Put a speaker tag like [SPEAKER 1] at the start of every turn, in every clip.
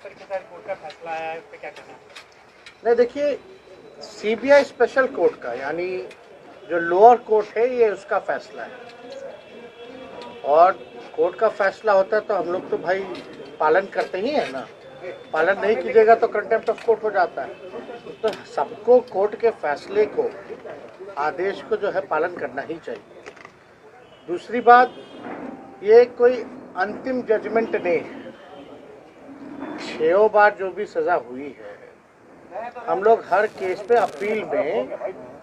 [SPEAKER 1] तरीके से कोर्ट का फैसला आया है, इस पे क्या कहना है?
[SPEAKER 2] नहीं, देखिए, सीबीआई स्पेशल कोर्ट का यानी जो लोअर कोर्ट है ये उसका फैसला है, और कोर्ट का फैसला होता है तो हम लोग तो भाई पालन करते ही है ना। पालन नहीं कीजिएगा तो कंटेम्प्ट ऑफ कोर्ट हो जाता है। तो सबको कोर्ट के फैसले को, आदेश को जो है पालन करना ही चाहिए। दूसरी बात, ये कोई अंतिम जजमेंट नहीं है। 6 बार जो भी सजा हुई है, हम लोग हर केस पे अपील में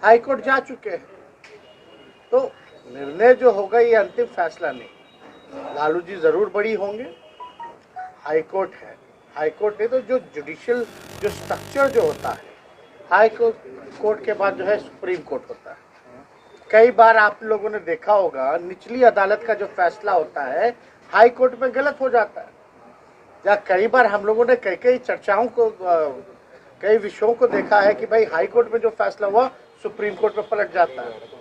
[SPEAKER 2] हाई कोर्ट जा चुके हैं, तो निर्णय जो होगा ये अंतिम फैसला नहीं। लालू जी जरूर बड़ी होंगे, हाई कोर्ट है, हाई कोर्ट नहीं तो जो जुडिशियल जो स्ट्रक्चर जो होता है, हाई कोर्ट के बाद जो है सुप्रीम कोर्ट होता है। कई बार आप लोगों ने देखा होगा निचली अदालत का जो फैसला होता है हाई कोर्ट में गलत हो जाता है, या कई बार हम लोगों ने कई चर्चाओं को, कई विषयों को देखा है कि भाई हाई कोर्ट में जो फैसला हुआ सुप्रीम कोर्ट में पलट जाता है।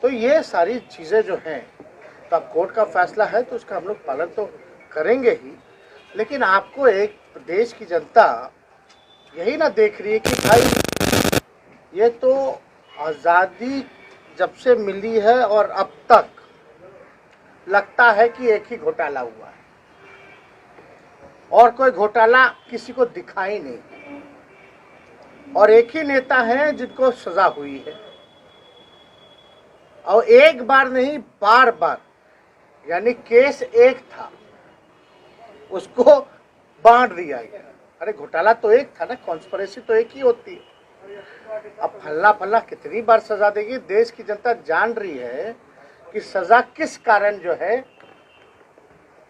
[SPEAKER 2] तो ये सारी चीज़ें जो हैं, तो अब कोर्ट का फैसला है तो उसका हम लोग पालन तो करेंगे ही, लेकिन आपको एक देश की जनता यही ना देख रही है कि भाई ये तो आज़ादी जब से मिली है और अब तक लगता है कि एक ही घोटाला हुआ है और कोई घोटाला किसी को दिखाई नहीं, और एक ही नेता है जिनको सजा हुई है, और एक बार नहीं बार बार, यानी केस एक था उसको बांट दिया गया। अरे घोटाला तो एक था ना, कॉन्स्पिरेसी तो एक ही होती है। अब फल्ला फल्ला कितनी बार सजा देगी? देश की जनता जान रही है कि सजा किस कारण जो है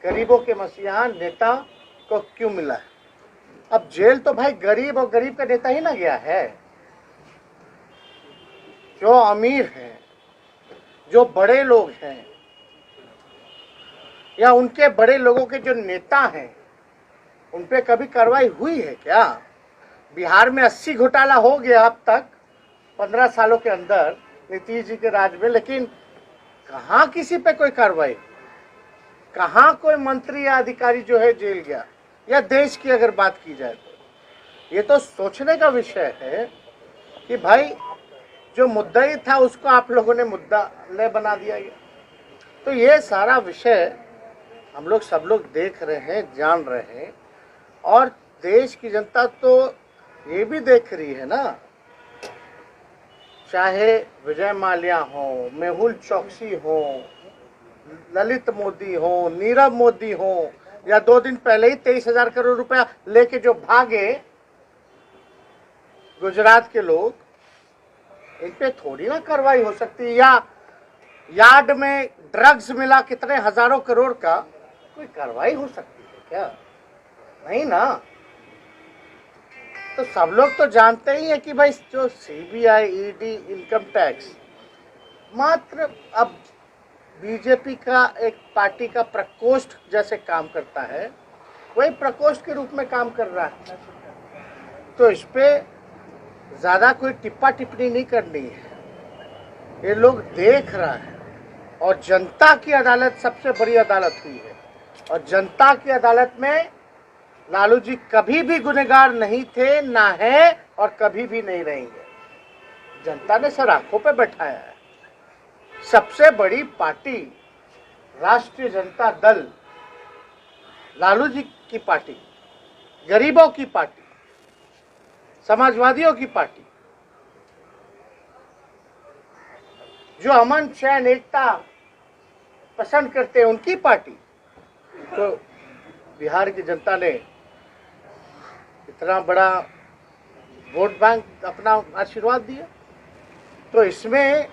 [SPEAKER 2] गरीबों के मसीहा नेता को क्यों मिला है। अब जेल तो भाई गरीब और गरीब का नेता ही ना गया है। जो अमीर हैं, जो बड़े लोग हैं, या उनके बड़े लोगों के जो नेता हैं, उन पे कभी कार्रवाई हुई है क्या? बिहार में 80 घोटाला हो गया अब तक 15 सालों के अंदर नीतीश जी के राज में, लेकिन कहाँ किसी पे कोई कार्रवाई, कहाँ कोई मंत्री या अधिकारी जो है जेल गया? या देश की अगर बात की जाए तो ये तो सोचने का विषय है कि भाई जो मुद्दा ही था उसको आप लोगों ने मुद्दा न बना दिया गया। तो ये सारा विषय हम लोग सब लोग देख रहे हैं, जान रहे हैं, और देश की जनता तो ये भी देख रही है ना, चाहे विजय माल्या हो, मेहुल चौकसी हो, ललित मोदी हो, नीरव मोदी हो, या 2 दिन पहले ही 23,000 करोड़ रुपया लेके जो भागे गुजरात के लोग, इन पे थोड़ी ना कार्रवाई हो सकती है। या यार्ड में ड्रग्स मिला कितने हजारों करोड़ का, कोई कार्रवाई हो सकती है क्या? नहीं ना। तो सब लोग तो जानते ही है कि भाई जो सीबीआई, ईडी, इनकम टैक्स मात्र अब बीजेपी का एक पार्टी का प्रकोष्ठ जैसे काम करता है, वही प्रकोष्ठ के रूप में काम कर रहा है। तो इस पे ज्यादा कोई टिप्पा टिप्पणी नहीं करनी है। ये लोग देख रहा है, और जनता की अदालत सबसे बड़ी अदालत हुई है, और जनता की अदालत में लालू जी कभी भी गुनहगार नहीं थे, ना है, और कभी भी नहीं रहेंगे। जनता ने सर आंखों पे बैठाया है। सबसे बड़ी पार्टी राष्ट्रीय जनता दल, लालू जी की पार्टी, गरीबों की पार्टी, समाजवादियों की पार्टी, जो अमन चैन एकता पसंद करते हैं उनकी पार्टी, तो बिहार की जनता ने इतना बड़ा वोट बैंक अपना आशीर्वाद दिया। तो इसमें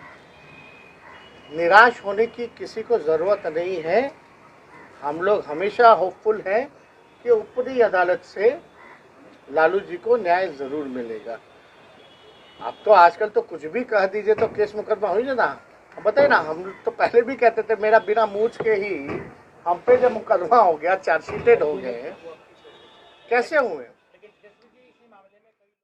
[SPEAKER 2] निराश होने की किसी को ज़रूरत नहीं है। हम लोग हमेशा होपफुल हैं कि ऊपरी अदालत से लालू जी को न्याय ज़रूर मिलेगा। अब तो आजकल तो कुछ भी कह दीजिए तो केस मुकदमा हो जाना। बताइए ना, हम तो पहले भी कहते थे, मेरा बिना मूछ के ही हम पे जब मुकदमा हो गया, चार्जशीटेड हो गए, कैसे हुए?